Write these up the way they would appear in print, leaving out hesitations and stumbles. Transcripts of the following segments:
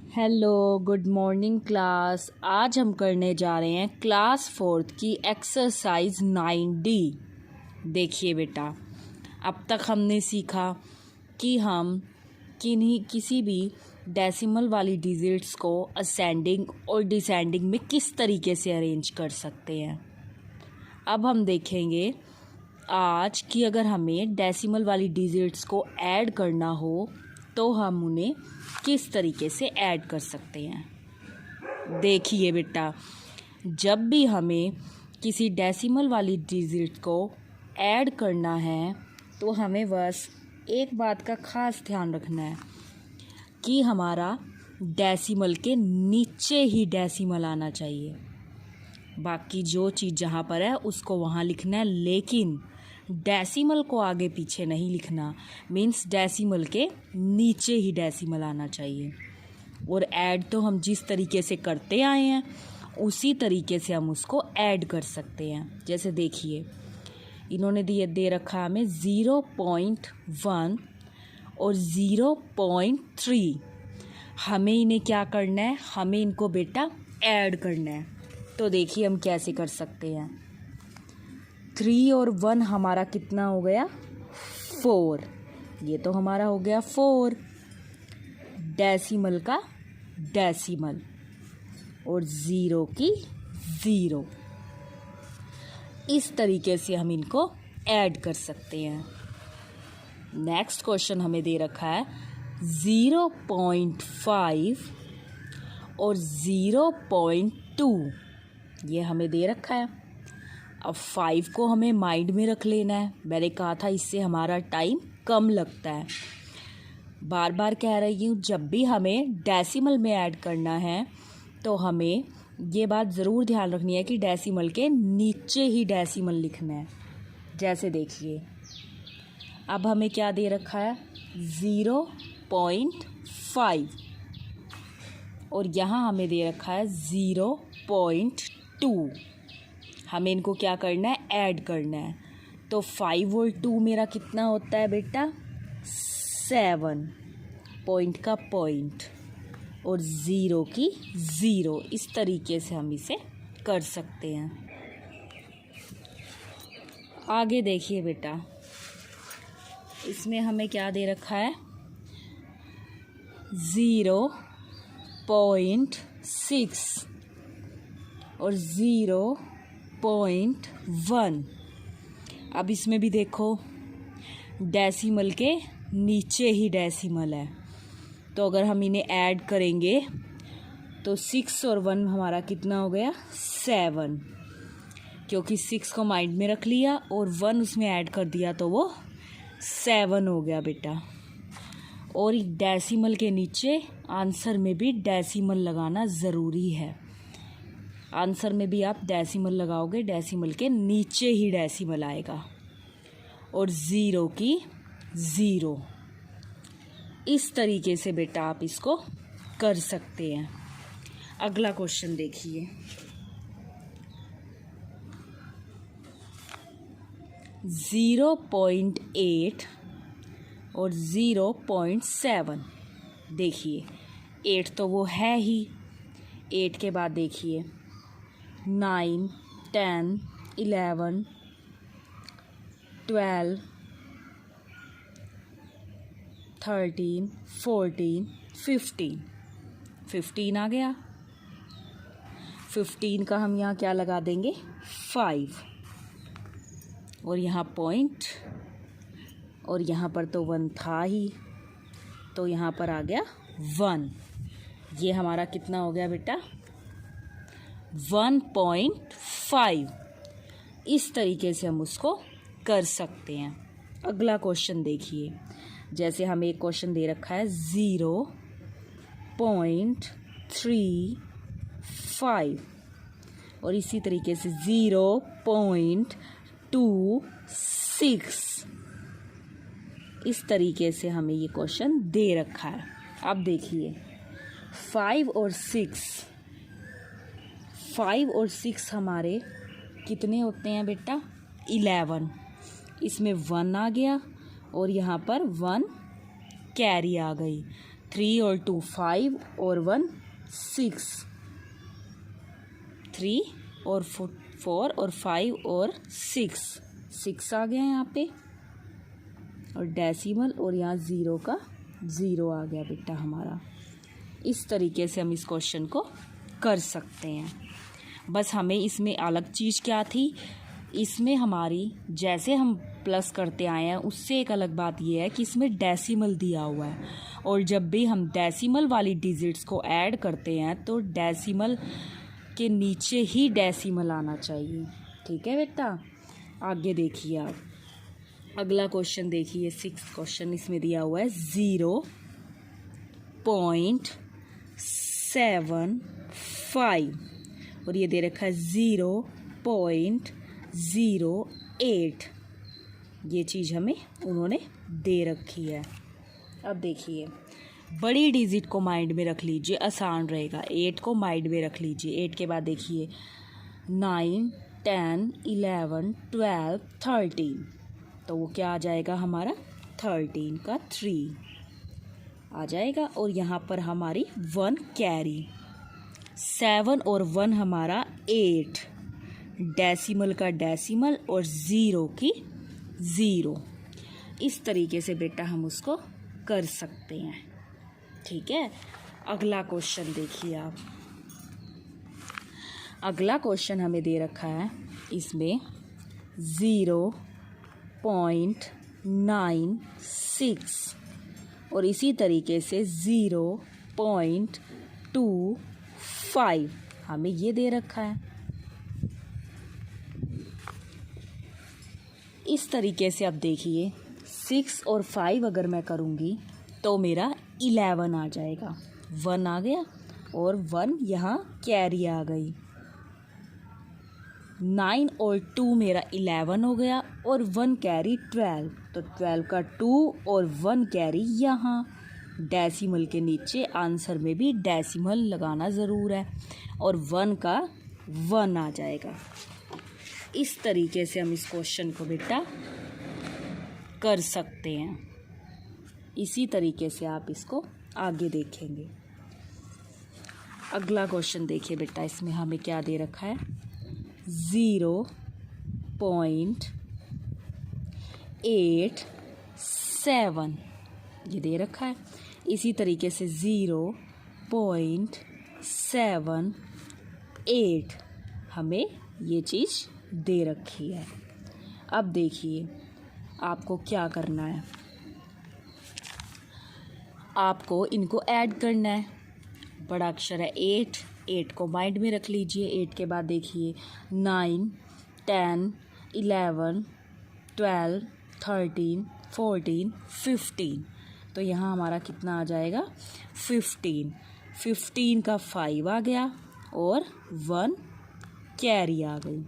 Hello, good morning class. आज हम करने जा रहे हैं क्लास 4 की एक्सरसाइज 9D। देखिए बेटा, अब तक हमने सीखा कि हम किसी भी डेसिमल वाली डिजिट्स को असेंडिंग और डिसेंडिंग में किस तरीके से अरेंज कर सकते हैं। अब हम देखेंगे आज कि अगर हमें डेसिमल वाली डिजिट्स को ऐड करना हो तो हम उन्हें किस तरीके से ऐड कर सकते हैं। देखिए बेटा, जब भी हमें किसी डेसिमल वाली डिजिट को ऐड करना है तो हमें बस एक बात का ख़ास ध्यान रखना है कि हमारा डेसिमल के नीचे ही डेसिमल आना चाहिए। बाकी जो चीज़ जहाँ पर है उसको वहाँ लिखना है, लेकिन डेसिमल को आगे पीछे नहीं लिखना। मीन्स डेसिमल के नीचे ही डेसिमल आना चाहिए। और ऐड तो हम जिस तरीके से करते आए हैं उसी तरीके से हम उसको ऐड कर सकते हैं। जैसे देखिए, इन्होंने दे रखा हमें 0.1 और 0.3। हमें इन्हें क्या करना है, हमें इनको बेटा ऐड करना है। तो देखिए हम कैसे कर सकते हैं। 3 और 1 हमारा कितना हो गया, 4। ये तो हमारा हो गया 4, डेसिमल का डेसिमल और 0 की 0। इस तरीके से हम इनको ऐड कर सकते हैं। नेक्स्ट क्वेश्चन हमें दे रखा है 0.5 और 0.2। ये हमें दे रखा है। अब 5 को हमें माइंड में रख लेना है। मैंने कहा था इससे हमारा टाइम कम लगता है। बार बार कह रही हूँ, जब भी हमें डेसिमल में ऐड करना है तो हमें ये बात ज़रूर ध्यान रखनी है कि डेसिमल के नीचे ही डेसिमल लिखना है। जैसे देखिए, अब हमें क्या दे रखा है, 0.5 और यहाँ हमें दे रखा है 0.2। हमें इनको क्या करना है, ऐड करना है। तो 5 और 2 मेरा कितना होता है बेटा, 7। पॉइंट का पॉइंट और 0 की 0। इस तरीके से हम इसे कर सकते हैं। आगे देखिए बेटा, इसमें हमें क्या दे रखा है, 0.6 और 0.1। अब इसमें भी देखो, डेसिमल के नीचे ही डेसिमल है। तो अगर हम इन्हें ऐड करेंगे तो 6 और 1 हमारा कितना हो गया, 7। क्योंकि 6 को माइंड में रख लिया और 1 उसमें ऐड कर दिया तो वो 7 हो गया बेटा। और डेसिमल के नीचे आंसर में भी डेसिमल लगाना ज़रूरी है। आंसर में भी आप डेसिमल लगाओगे, डेसिमल के नीचे ही डेसिमल आएगा। और 0 की 0। इस तरीके से बेटा आप इसको कर सकते हैं। अगला क्वेश्चन देखिए, 0.8 और 0.7। देखिए 8 तो वो है ही। 8 के बाद देखिए 9, 10, 11, 12, 13, 14, 15। 15 आ गया। 15 का हम यहाँ क्या लगा देंगे, 5। और यहाँ पॉइंट, और यहाँ पर तो 1 था ही, तो यहाँ पर आ गया 1। ये हमारा कितना हो गया बेटा, 1.5। इस तरीके से हम उसको कर सकते हैं। अगला क्वेश्चन देखिए, जैसे हमें एक क्वेश्चन दे रखा है 0.35 और इसी तरीके से 0.26। इस तरीके से हमें ये क्वेश्चन दे रखा है। अब देखिए 5 और 6 हमारे कितने होते हैं बेटा, 11। इसमें 1 आ गया और यहाँ पर 1 कैरी आ गई। 3 और 2 5 और 1 6, 3 और 4 और 5 और 6 आ गया यहाँ पे, और डेसिमल और यहाँ 0 का 0 आ गया बेटा हमारा। इस तरीके से हम इस क्वेश्चन को कर सकते हैं। बस हमें इसमें अलग चीज़ क्या थी, इसमें हमारी जैसे हम प्लस करते आए हैं उससे एक अलग बात यह है कि इसमें डेसिमल दिया हुआ है, और जब भी हम डेसिमल वाली डिजिट्स को ऐड करते हैं तो डेसिमल के नीचे ही डेसिमल आना चाहिए। ठीक है बेटा, आगे देखिए आप अगला क्वेश्चन देखिए, 6th क्वेश्चन। इसमें दिया हुआ है 0.75 और ये दे रखा है 0.08। ये चीज़ हमें उन्होंने दे रखी है। अब देखिए, बड़ी डिजिट को माइंड में रख लीजिए, आसान रहेगा। 8 को माइंड में रख लीजिए। 8 के बाद देखिए 9 10 11 12 13, तो वो क्या आ जाएगा हमारा 13 का 3 आ जाएगा। और यहाँ पर हमारी 1 कैरी, 7 और 1 हमारा 8, डेसिमल का डेसिमल और 0 की 0। इस तरीके से बेटा हम उसको कर सकते हैं। ठीक है, अगला क्वेश्चन देखिए आप। अगला क्वेश्चन हमें दे रखा है, इसमें 0.96 और इसी तरीके से 0.25 हमें ये दे रखा है। इस तरीके से अब देखिए 6 और 5 अगर मैं करूँगी तो मेरा 11 आ जाएगा। 1 आ गया और 1 यहाँ कैरी आ गई। 9 और 2 मेरा 11 हो गया और 1 कैरी 12, तो 12 का 2 और 1 कैरी यहाँ। डेसिमल के नीचे आंसर में भी डेसिमल लगाना ज़रूर है और 1 का 1 आ जाएगा। इस तरीके से हम इस क्वेश्चन को बेटा कर सकते हैं। इसी तरीके से आप इसको आगे देखेंगे। अगला क्वेश्चन देखिए बेटा, इसमें हमें क्या दे रखा है, 0.87 ये दे रखा है। इसी तरीके से 0.78 हमें ये चीज़ दे रखी है। अब देखिए आपको क्या करना है, आपको इनको ऐड करना है। बड़ा अक्षर है 8 को माइंड में रख लीजिए। 8 के बाद देखिए 9 10 11 12 13 14 15, तो यहाँ हमारा कितना आ जाएगा 15 का 5 आ गया और 1 कैरी आ गई।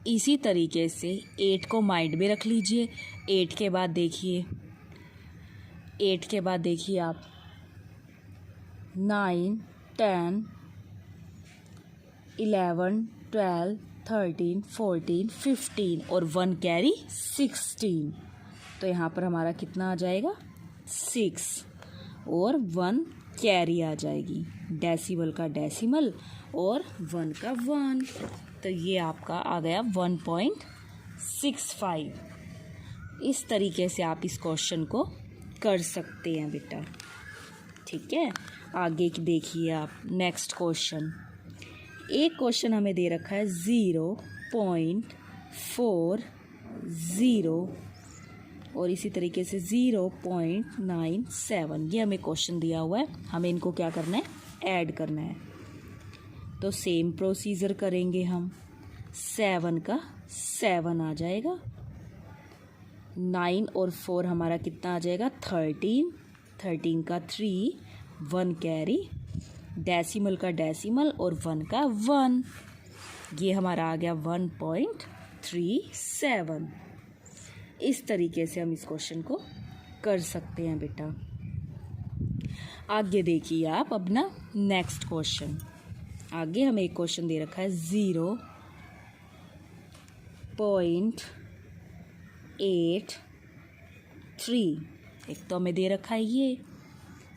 इसी तरीके से 8 को माइंड में रख लीजिए। 8 के बाद देखिए आप 9 10 11 12 13 14 15 और 1 कैरी 16, तो यहाँ पर हमारा कितना आ जाएगा 6 और 1 कैरी आ जाएगी। डेसिमल का डेसिमल और 1 का 1, तो ये आपका आ गया 1.65। इस तरीके से आप इस क्वेश्चन को कर सकते हैं बेटा। ठीक है, आगे की देखिए आप नेक्स्ट क्वेश्चन। एक क्वेश्चन हमें दे रखा है 0.40 और इसी तरीके से 0.97, ये हमें क्वेश्चन दिया हुआ है। हमें इनको क्या करना है, ऐड करना है। तो सेम प्रोसीजर करेंगे हम। 7 का 7 आ जाएगा। 9 और 4 हमारा कितना आ जाएगा 13 का 3, 1 कैरी, डेसिमल का डेसिमल और 1 का 1, ये हमारा आ गया 1.37। इस तरीके से हम इस क्वेश्चन को कर सकते हैं बेटा। आगे देखिए आप अपना नेक्स्ट क्वेश्चन। आगे हमें एक क्वेश्चन दे रखा है 0.83, एक तो हमें दे रखा है ये,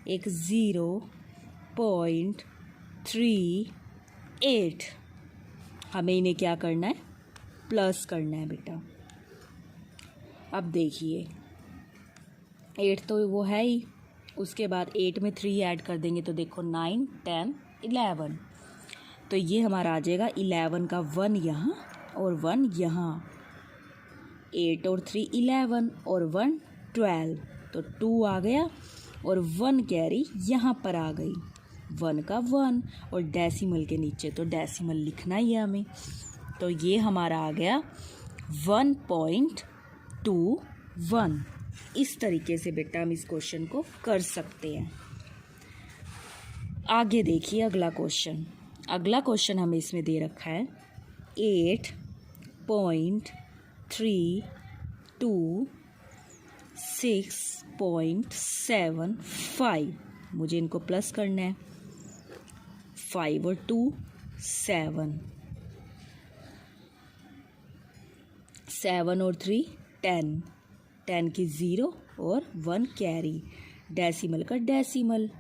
एक 0.38। हमें इन्हें क्या करना है, प्लस करना है बेटा। अब देखिए 8 तो वो है ही, उसके बाद 8 में 3 ऐड कर देंगे तो देखो 9, 10, 11। तो ये हमारा आ जाएगा 11 का 1 यहाँ और 1 यहाँ। 8 और 3 11 और 1 12, तो 2 आ गया और 1 कैरी यहाँ पर आ गई। 1 का 1 और डेसिमल के नीचे तो डेसिमल लिखना ही है हमें। तो ये हमारा आ गया 1.21। इस तरीके से बेटा हम इस क्वेश्चन को कर सकते हैं। आगे देखिए अगला क्वेश्चन। अगला क्वेश्चन हमें इसमें दे रखा है 8.326.75। मुझे इनको प्लस करना है। 5 और 2 7, 7 और 3 10, 10 की 0 और 1 कैरी, डेसिमल का डेसिमल।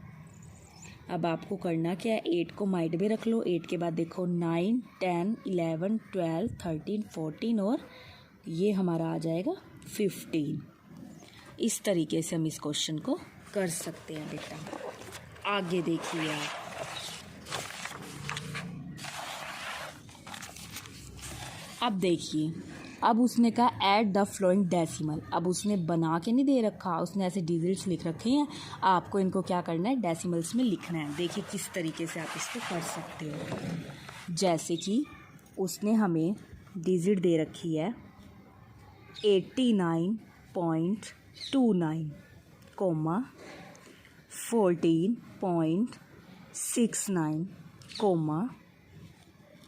अब आपको करना क्या है, 8 को माइड में रख लो। 8 के बाद देखो 9, 10, 11, 12, 13, 14 और ये हमारा आ जाएगा 15। इस तरीके से हम इस क्वेश्चन को कर सकते हैं बेटा। आगे देखिए आप, अब देखिए, अब उसने कहा ऐड द फ्लोइंग डेसिमल। अब उसने बना के नहीं दे रखा, उसने ऐसे डिजिट्स लिख रखे हैं। आपको इनको क्या करना है, डेसिमल्स में लिखना है। देखिए किस तरीके से आप इसको कर सकते हो। जैसे कि उसने हमें डिजिट दे रखी है 89.29, 14.69,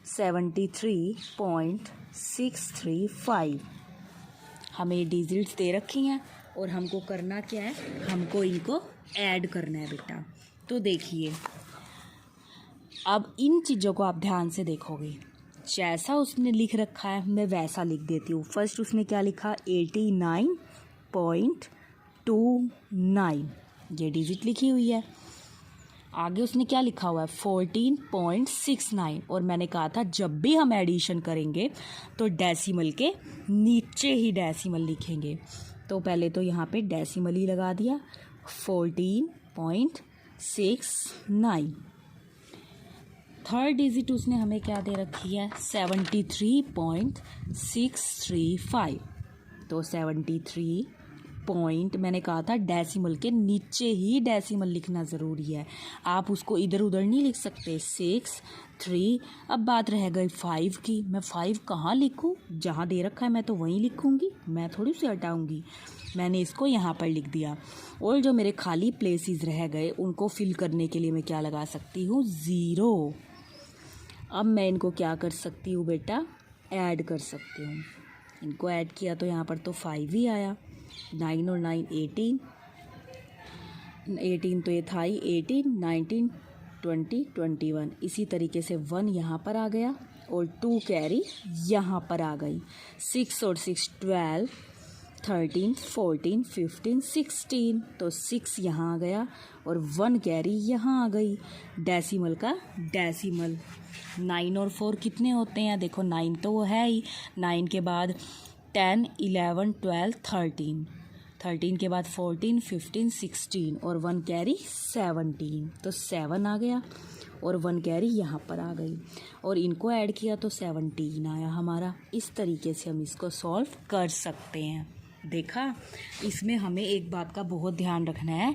73.635। हमें डिजिट्स दे रखी हैं और हमको करना क्या है, हमको इनको ऐड करना है बेटा। तो देखिए अब इन चीज़ों को आप ध्यान से देखोगे, जैसा उसने लिख रखा है मैं वैसा लिख देती हूँ। फर्स्ट उसने क्या लिखा, 89.29, ये डिजिट लिखी हुई है। आगे उसने क्या लिखा हुआ है, 14.69। और मैंने कहा था जब भी हम एडिशन करेंगे तो डेसिमल के नीचे ही डेसिमल लिखेंगे। तो पहले तो यहाँ पे डेसिमल ही लगा दिया, 14.69। थर्ड डिजिट उसने हमें क्या दे रखी है, 73.635। तो 73 पॉइंट, मैंने कहा था डेसिमल के नीचे ही डेसिमल लिखना ज़रूरी है। आप उसको इधर उधर नहीं लिख सकते। 6, 3। अब बात रह गई 5 की। मैं 5 कहाँ लिखूँ, जहाँ दे रखा है मैं तो वहीं लिखूँगी, मैं थोड़ी सी हटाऊँगी। मैंने इसको यहाँ पर लिख दिया। और जो मेरे खाली प्लेसेस रह गए उनको फिल करने के लिए मैं क्या लगा सकती हूँ, 0। अब मैं इनको क्या कर सकती हूँ बेटा, ऐड कर सकती हूँ। इनको ऐड किया तो यहाँ पर तो 5 ही आया। 9 और 9 18, 18 तो ये था ही, 18, 19, 20, 21। इसी तरीके से 1 यहाँ पर आ गया और 2 कैरी यहाँ पर आ गई। 6 और 6 12, 13, 14, 15, 16। तो 6 यहाँ आ गया और 1 कैरी यहाँ आ गई, डेसिमल का डेसिमल। 9 और 4 कितने होते हैं, देखो 9 तो वो है ही। 9 के बाद 10, 11, 12, 13, 13 के बाद 14, 15, 16 और 1 कैरी 17। तो 7 आ गया और 1 कैरी यहाँ पर आ गई और इनको ऐड किया तो 17 आया हमारा। इस तरीके से हम इसको सॉल्व कर सकते हैं। देखा, इसमें हमें एक बात का बहुत ध्यान रखना है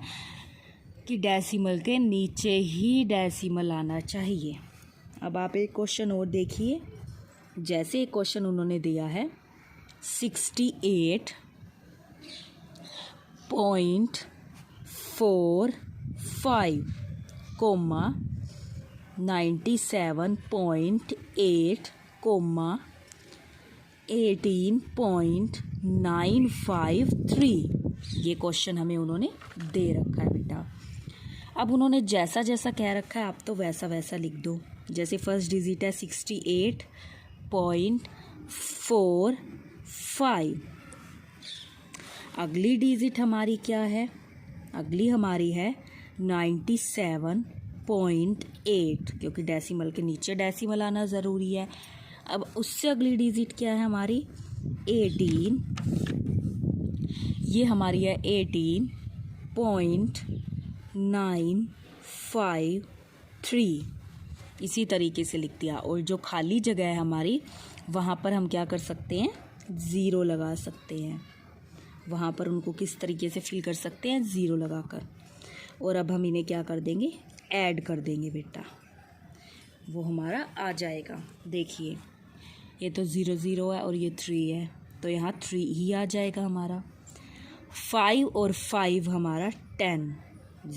कि डेसिमल के नीचे ही डेसिमल आना चाहिए। अब आप एक क्वेश्चन और देखिए। जैसे एक क्वेश्चन उन्होंने दिया है 68.45, 97.8, 18.953। ये क्वेश्चन हमें उन्होंने दे रखा है बेटा। अब उन्होंने जैसा जैसा कह रखा है आप तो वैसा वैसा लिख दो। जैसे फर्स्ट डिजिट है 68.45। अगली डिजिट हमारी क्या है, अगली हमारी है 97.8, क्योंकि डेसिमल के नीचे डेसिमल आना ज़रूरी है। अब उससे अगली डिजिट क्या है हमारी 18, ये हमारी है 18.953, इसी तरीके से लिख दिया। और जो खाली जगह है हमारी, वहाँ पर हम क्या कर सकते हैं, ज़ीरो लगा सकते हैं। वहाँ पर उनको किस तरीके से फिल कर सकते हैं, ज़ीरो लगाकर। और अब हम इन्हें क्या कर देंगे, ऐड कर देंगे बेटा, वो हमारा आ जाएगा। देखिए ये तो 0 0 है और ये 3 है, तो यहाँ 3 ही आ जाएगा हमारा। 5 और 5 हमारा 10,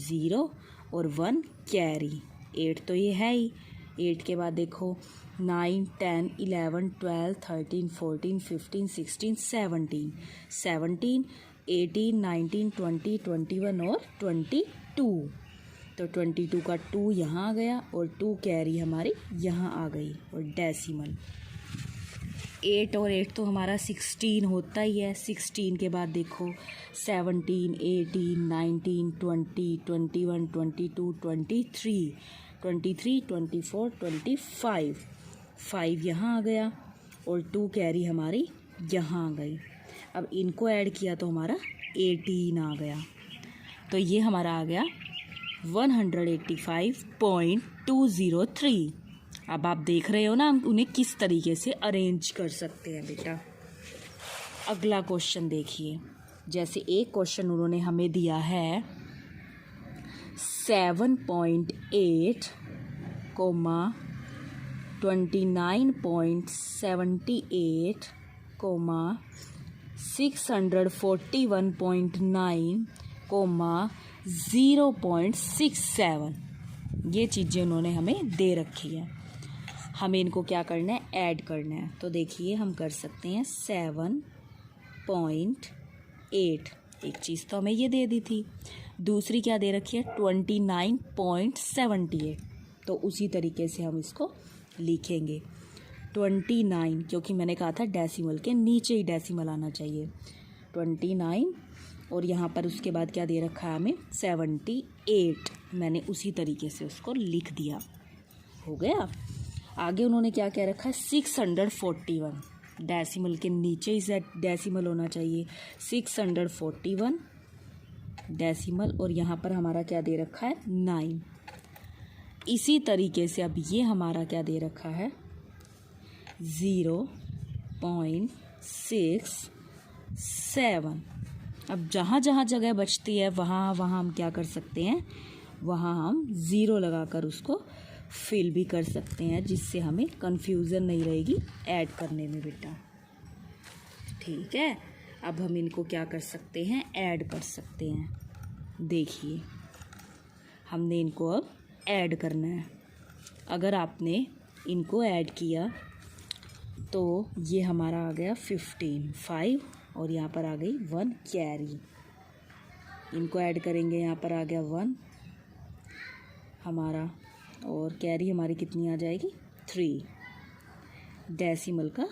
0 और 1 कैरी। 8 तो ये है ही। 8 के बाद देखो 9 10 11 12 13 14 15 16 17, 17 18 19 20 21 और 22। तो 22 का 2 यहाँ आ गया और 2 कैरी हमारी यहाँ आ गई। और डेसिमल 8 और 8 तो हमारा 16 होता ही है। 16 के बाद देखो 17 18 19 20 21 22 23 23 24 25, 5 यहाँ आ गया और 2 कैरी हमारी यहाँ आ गई। अब इनको ऐड किया तो हमारा 18 आ गया। तो ये हमारा आ गया 185.203। अब आप देख रहे हो ना हम उन्हें किस तरीके से अरेंज कर सकते हैं बेटा। अगला क्वेश्चन देखिए, जैसे एक क्वेश्चन उन्होंने हमें दिया है 7.8, 29.78, 641.9, 0.67, ये चीज़ें उन्होंने हमें दे रखी है। हमें इनको क्या करना है, ऐड करना है। तो देखिए हम कर सकते हैं 7.8, एक चीज़ तो हमें ये दे दी थी, दूसरी क्या दे रखी है 29.78, तो उसी तरीके से हम इसको लिखेंगे 29, क्योंकि मैंने कहा था डेसिमल के नीचे ही डेसिमल आना चाहिए। 29 और यहाँ पर उसके बाद क्या दे रखा है हमें 78, मैंने उसी तरीके से उसको लिख दिया, हो गया। आगे उन्होंने क्या कह रखा है 641, डेसिमल के नीचे ही डेसिमल होना चाहिए। 641 डेसिमल और यहाँ पर हमारा क्या दे रखा है 9। इसी तरीके से अब ये हमारा क्या दे रखा है 0.67। अब जहाँ जहाँ जगह बचती है वहाँ वहाँ हम क्या कर सकते हैं, वहाँ हम ज़ीरो लगाकर उसको फिल भी कर सकते हैं, जिससे हमें कंफ्यूजन नहीं रहेगी ऐड करने में बेटा। ठीक है, अब हम इनको क्या कर सकते हैं, ऐड कर सकते हैं। देखिए हमने इनको अब ऐड करना है। अगर आपने इनको ऐड किया तो ये हमारा आ गया 15, 5 और यहाँ पर आ गई 1 कैरी। इनको ऐड करेंगे, यहाँ पर आ गया 1 हमारा, और कैरी हमारी कितनी आ जाएगी 3, डेसिमल का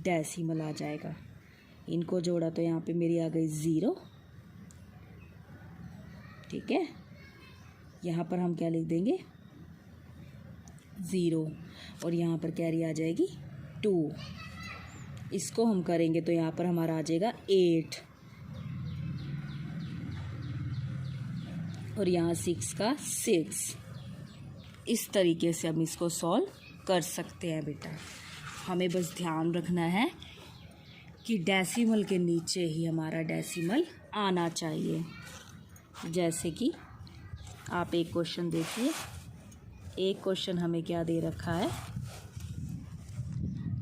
डेसिमल आ जाएगा। इनको जोड़ा तो यहाँ पे मेरी आ गई 0। ठीक है, यहाँ पर हम क्या लिख देंगे 0 और यहाँ पर कैरी आ जाएगी 2। इसको हम करेंगे तो यहाँ पर हमारा आ जाएगा 8 और यहाँ 6 का 6। इस तरीके से हम इसको सॉल्व कर सकते हैं बेटा। हमें बस ध्यान रखना है कि डेसिमल के नीचे ही हमारा डेसिमल आना चाहिए। जैसे कि आप एक क्वेश्चन देखिए, एक क्वेश्चन हमें क्या दे रखा है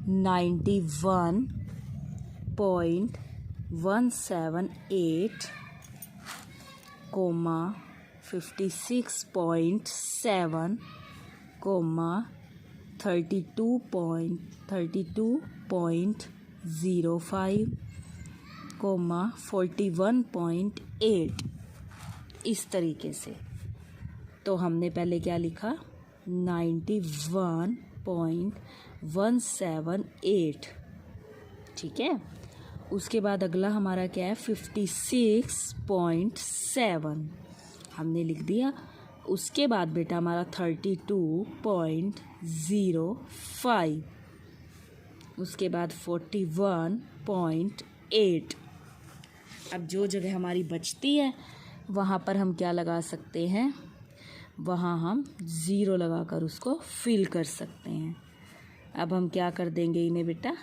91.178, 56.7, 32.05, 41.8, इस तरीके से। तो हमने पहले क्या लिखा 91.178, ठीक है। उसके बाद अगला हमारा क्या है 56.7, हमने लिख दिया उसके बाद बेटा हमारा 32.05, उसके बाद 41.8। अब जो जगह हमारी बचती है वहाँ पर हम क्या लगा सकते हैं, वहाँ हम ज़ीरो लगाकर उसको फिल कर सकते हैं। अब हम क्या कर देंगे, इन्हें बेटा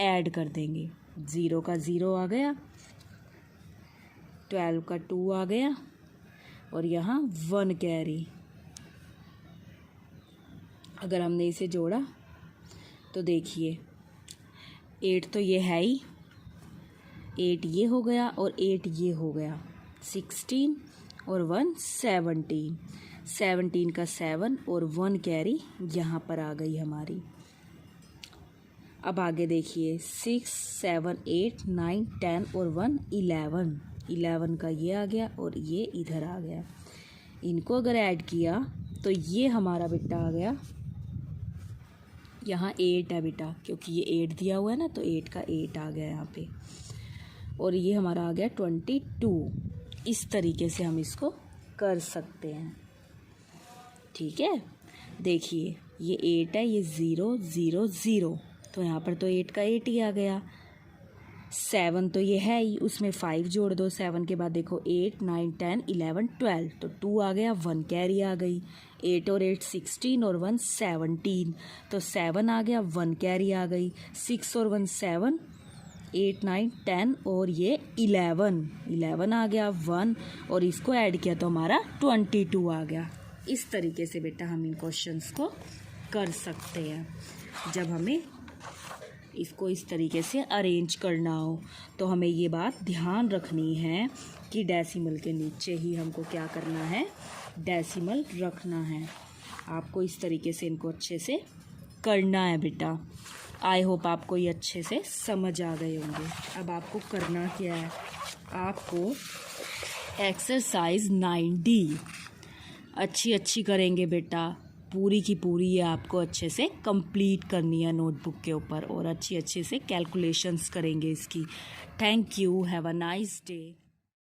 ऐड कर देंगे। 0 का 0 आ गया, 12 का 2 आ गया और यहाँ 1 कैरी। अगर हमने इसे जोड़ा तो देखिए 8 तो ये है ही, 8 ये हो गया और 8 ये हो गया, 16 और 1 17, 17 का 7 और 1 कैरी यहाँ पर आ गई हमारी। अब आगे देखिए 6 7 8 9 10 और 1 11, 11 का ये आ गया और ये इधर आ गया। इनको अगर ऐड किया तो ये हमारा बेटा आ गया, यहाँ 8 है बेटा, क्योंकि ये 8 दिया हुआ है ना, तो 8 का 8 आ गया यहाँ पे, और ये हमारा आ गया 22। इस तरीके से हम इसको कर सकते हैं। ठीक है, देखिए ये 8 है, ये 0 0 0, तो यहाँ पर तो 8 का 8 ही आ गया। 7 तो ये है ही, उसमें 5 जोड़ दो, 7 के बाद देखो 8 9 10 11 12, तो 2 आ गया, 1 कैरी आ गई। 8 और 8 16 और 1 17, तो 7 आ गया, 1 कैरी आ गई। 6 और 1 7, 8 9 10 और ये 11 आ गया, 1 और इसको ऐड किया तो हमारा 22 आ गया। इस तरीके से बेटा हम इन क्वेश्चंस को कर सकते हैं। जब हमें इसको इस तरीके से अरेंज करना हो तो हमें ये बात ध्यान रखनी है कि डेसिमल के नीचे ही हमको क्या करना है, डेसिमल रखना है। आपको इस तरीके से इनको अच्छे से करना है बेटा। आई होप आपको ये अच्छे से समझ आ गए होंगे। अब आपको करना क्या है, आपको एक्सरसाइज 9D अच्छी करेंगे बेटा, पूरी की पूरी ये आपको अच्छे से कंप्लीट करनी है नोटबुक के ऊपर, और अच्छे से कैलकुलेशंस करेंगे इसकी। Thank you, have a nice day.